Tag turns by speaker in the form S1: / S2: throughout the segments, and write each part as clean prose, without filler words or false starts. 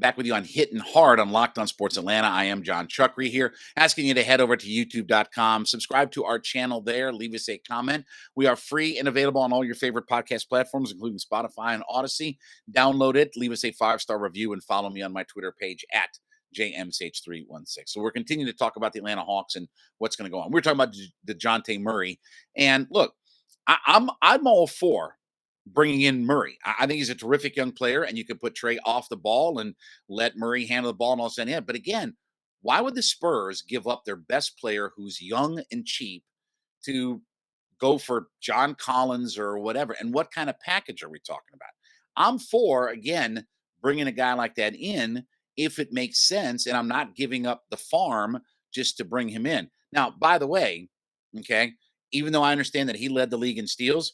S1: Back with you on Hittin Hard on Locked On Sports Atlanta. I am Jon Chuckery here, asking you to head over to youtube.com, subscribe to our channel there, leave us a comment. We are free and available on all your favorite podcast platforms, including Spotify and Odyssey. Download it, leave us a 5-star review, and follow me on my Twitter page at JMSH316. So we're continuing to talk about the Atlanta Hawks and what's going to go on. We're talking about Dejounte Murray. And look, I'm all for bringing in Murray. I think he's a terrific young player, and you can put Trey off the ball and let Murray handle the ball and all of a sudden. But again, why would the Spurs give up their best player who's young and cheap to go for John Collins or whatever? And what kind of package are we talking about? I'm for, again, bringing a guy like that in if it makes sense, and I'm not giving up the farm just to bring him in. Now, by the way, okay, even though I understand that he led the league in steals,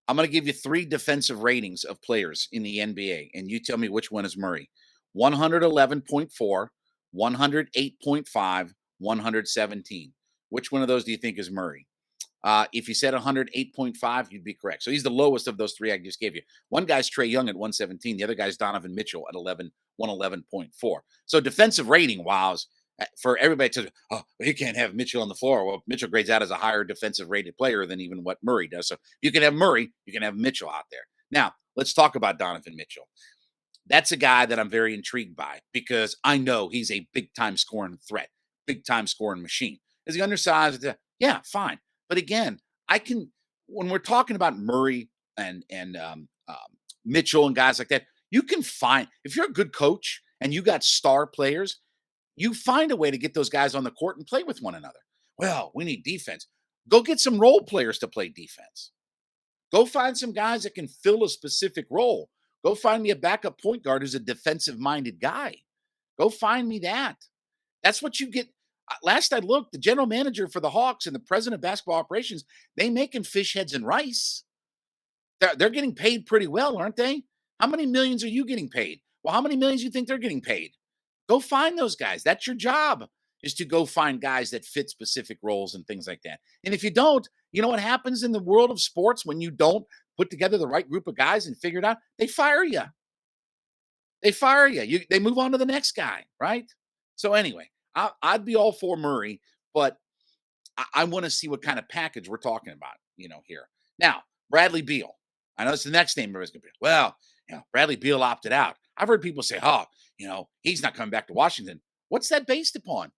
S1: I'm going to give you 3 defensive ratings of players in the NBA, and you tell me which one is Murray. 111.4, 108.5, 117. Which one of those do you think is Murray? If you said 108.5, you'd be correct. So he's the lowest of those 3 I just gave you. One guy's Trey Young at 117. The other guy's Donovan Mitchell at 111.4. So defensive rating, wow, for everybody to, oh, you can't have Mitchell on the floor. Well, Mitchell grades out as a higher defensive rated player than even what Murray does. So you can have Murray, you can have Mitchell out there. Now, let's talk about Donovan Mitchell. That's a guy that I'm very intrigued by because I know he's a big time scoring threat, big time scoring machine. Is he undersized? Yeah, fine. But again, when we're talking about Murray and Mitchell and guys like that, you can find, if you're a good coach and you got star players, you find a way to get those guys on the court and play with one another. Well, we need defense. Go get some role players to play defense. Go find some guys that can fill a specific role. Go find me a backup point guard who's a defensive-minded guy. Go find me that. That's what you get. Last I looked, the general manager for the Hawks and the president of basketball operations, they making fish heads and rice. They're getting paid pretty well, aren't they? How many millions are you getting paid? Well, how many millions do you think they're getting paid? Go find those guys. That's your job, is to go find guys that fit specific roles and things like that. And if you don't, you know what happens in the world of sports when you don't put together the right group of guys and figure it out? They fire you. They fire you. They move on to the next guy, right? So anyway, I'd be all for Murray, but I want to see what kind of package we're talking about, here. Now, Bradley Beal. I know it's the next name everybody's going to be. Well, Bradley Beal opted out. I've heard people say, oh, he's not coming back to Washington. What's that based upon?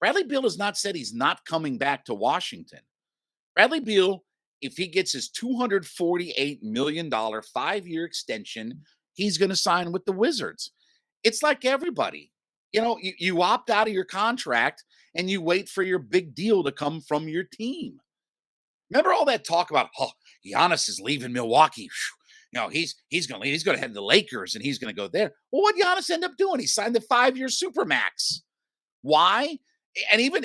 S1: Bradley Beal has not said he's not coming back to Washington. Bradley Beal, if he gets his $248 million 5-year extension, he's going to sign with the Wizards. It's like everybody. You opt out of your contract and you wait for your big deal to come from your team. Remember all that talk about, oh, Giannis is leaving Milwaukee. He's going to leave. He's going to head to the Lakers and he's going to go there. Well, what Giannis end up doing? He signed the 5-year Supermax. Why? And even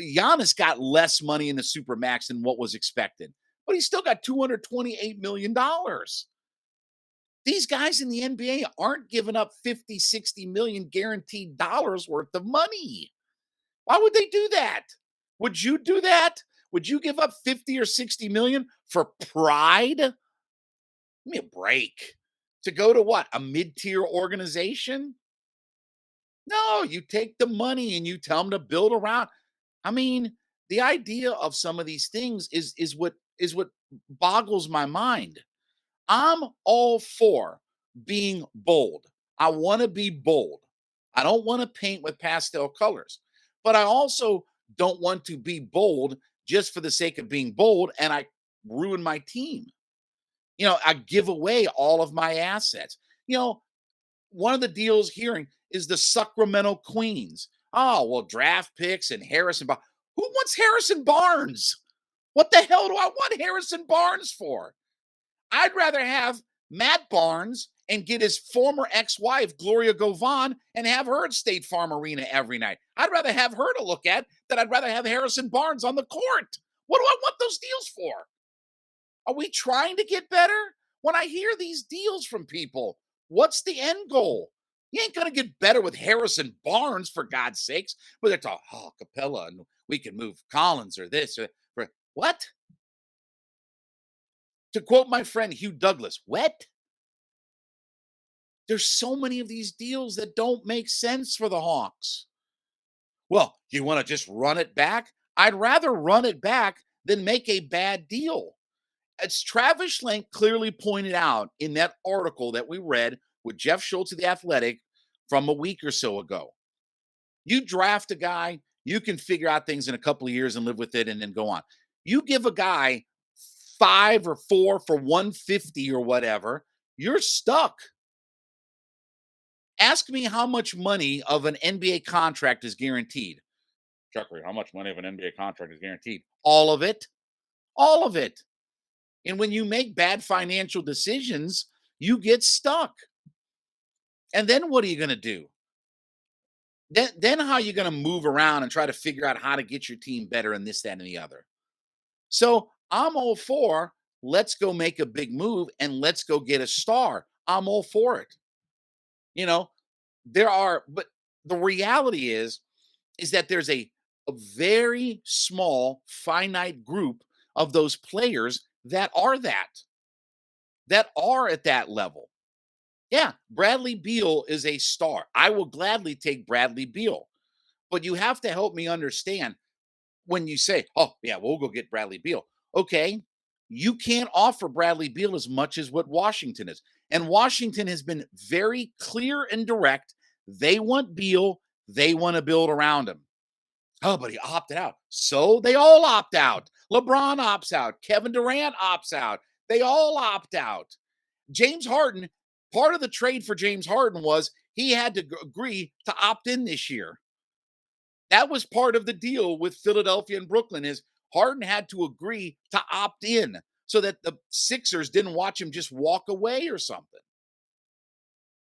S1: Giannis got less money in the Supermax than what was expected, but he still got $228 million. These guys in the NBA aren't giving up 50, 60 million guaranteed dollars worth of money. Why would they do that? Would you do that? Would you give up 50 or 60 million for pride? Give me a break. To go to what? A mid-tier organization? No, you take the money and you tell them to build around. I mean, the idea of some of these things is what boggles my mind. I'm all for being bold. I want to be bold. I don't want to paint with pastel colors, but I also don't want to be bold just for the sake of being bold and I ruin my team. I give away all of my assets. One of the deals hearing is the Sacramento Queens. Oh, well, draft picks and Harrison Barnes. Who wants Harrison Barnes? What the hell do I want Harrison Barnes for? I'd rather have Matt Barnes and get his former ex-wife, Gloria Govan, and have her at State Farm Arena every night. I'd rather have her to look at than I'd rather have Harrison Barnes on the court. What do I want those deals for? Are we trying to get better? When I hear these deals from people, what's the end goal? You ain't going to get better with Harrison Barnes, for God's sakes. But they're talking, oh, Capella, and we can move Collins or this. What? To quote my friend Hugh Douglas, what? There's so many of these deals that don't make sense for the Hawks. Well, you want to just run it back? I'd rather run it back than make a bad deal. As Travis Schlenk clearly pointed out in that article that we read with Jeff Schultz of The Athletic from a week or so ago, you draft a guy, you can figure out things in a couple of years and live with it and then go on. You give a guy 5 or 4 for 150 or whatever, you're stuck. Ask me how much money of an NBA contract is guaranteed. Chuckery, how much money of an NBA contract is guaranteed? All of it. All of it. And when you make bad financial decisions, you get stuck. And then what are you going to do? Then how are you going to move around and try to figure out how to get your team better and this, that, and the other? So I'm all for let's go make a big move and let's go get a star. I'm all for it. You know, but the reality is that there's a very small, finite group of those players that are at that level. Yeah, Bradley Beal is a star. I will gladly take Bradley Beal. But you have to help me understand when you say, oh, yeah, we'll go get Bradley Beal. Okay, you can't offer Bradley Beal as much as what Washington is. And Washington has been very clear and direct. They want Beal. They want to build around him. Oh, but he opted out. So they all opt out. LeBron opts out. Kevin Durant opts out. They all opt out. James Harden, part of the trade for James Harden was he had to agree to opt in this year. That was part of the deal with Philadelphia and Brooklyn is Harden had to agree to opt in so that the Sixers didn't watch him just walk away or something.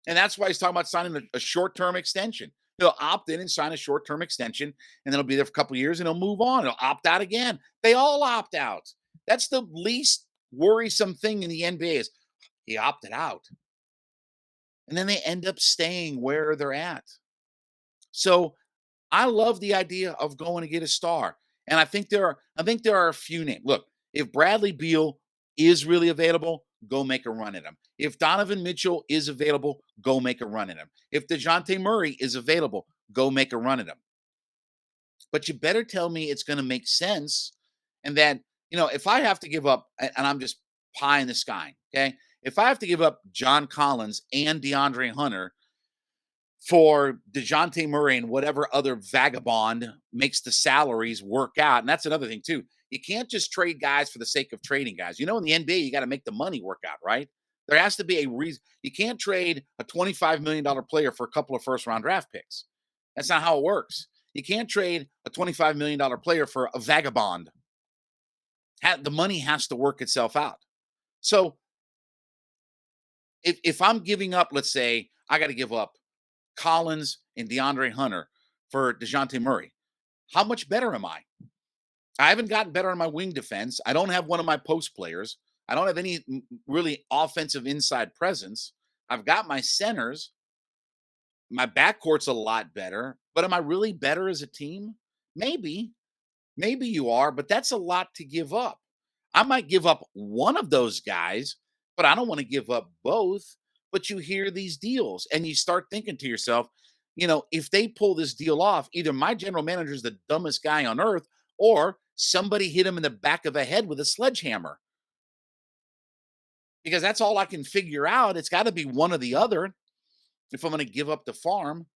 S1: And that's why he's talking about signing a short-term extension. He'll opt in and sign a short-term extension, and then he'll be there for a couple of years, and he'll move on. He'll opt out again. They all opt out. That's the least worrisome thing in the NBA is he opted out. And then they end up staying where they're at. So I love the idea of going to get a star. And I think there are a few names. Look, if Bradley Beal is really available, go make a run at him. If Donovan Mitchell is available, go make a run at him. If Dejounte Murray is available, go make a run at him. But you better tell me it's going to make sense. And that, if I have to give up, and I'm just pie in the sky, okay? If I have to give up John Collins and DeAndre Hunter for Dejounte Murray and whatever other vagabond makes the salaries work out, and that's another thing too. You can't just trade guys for the sake of trading guys. In the NBA, you got to make the money work out, right? There has to be a reason. You can't trade a $25 million player for a couple of first-round draft picks. That's not how it works. You can't trade a $25 million player for a vagabond. The money has to work itself out. So if I'm giving up, let's say I got to give up Collins and DeAndre Hunter for Dejounte Murray, how much better am I? I haven't gotten better on my wing defense. I don't have one of my post players. I don't have any really offensive inside presence. I've got my centers. My backcourt's a lot better, but am I really better as a team? Maybe. Maybe you are, but that's a lot to give up. I might give up one of those guys, but I don't want to give up both. But you hear these deals and you start thinking to yourself, if they pull this deal off, either my general manager is the dumbest guy on earth or somebody hit him in the back of the head with a sledgehammer. Because that's all I can figure out. It's got to be one or the other if I'm going to give up the farm.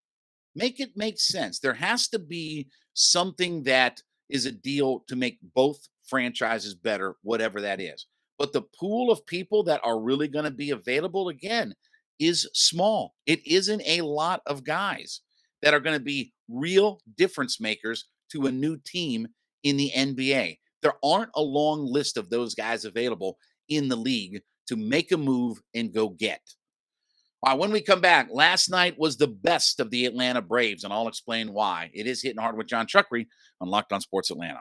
S1: Make it make sense. There has to be something that is a deal to make both franchises better, whatever that is. But the pool of people that are really going to be available, again, is small. It isn't a lot of guys that are going to be real difference makers to a new team in the NBA. There aren't a long list of those guys available in the league to make a move and go get. All right, when we come back, last night was the best of the Atlanta Braves, and I'll explain why. It is Hitting Hard with Jon Chuckery on Locked On Sports Atlanta.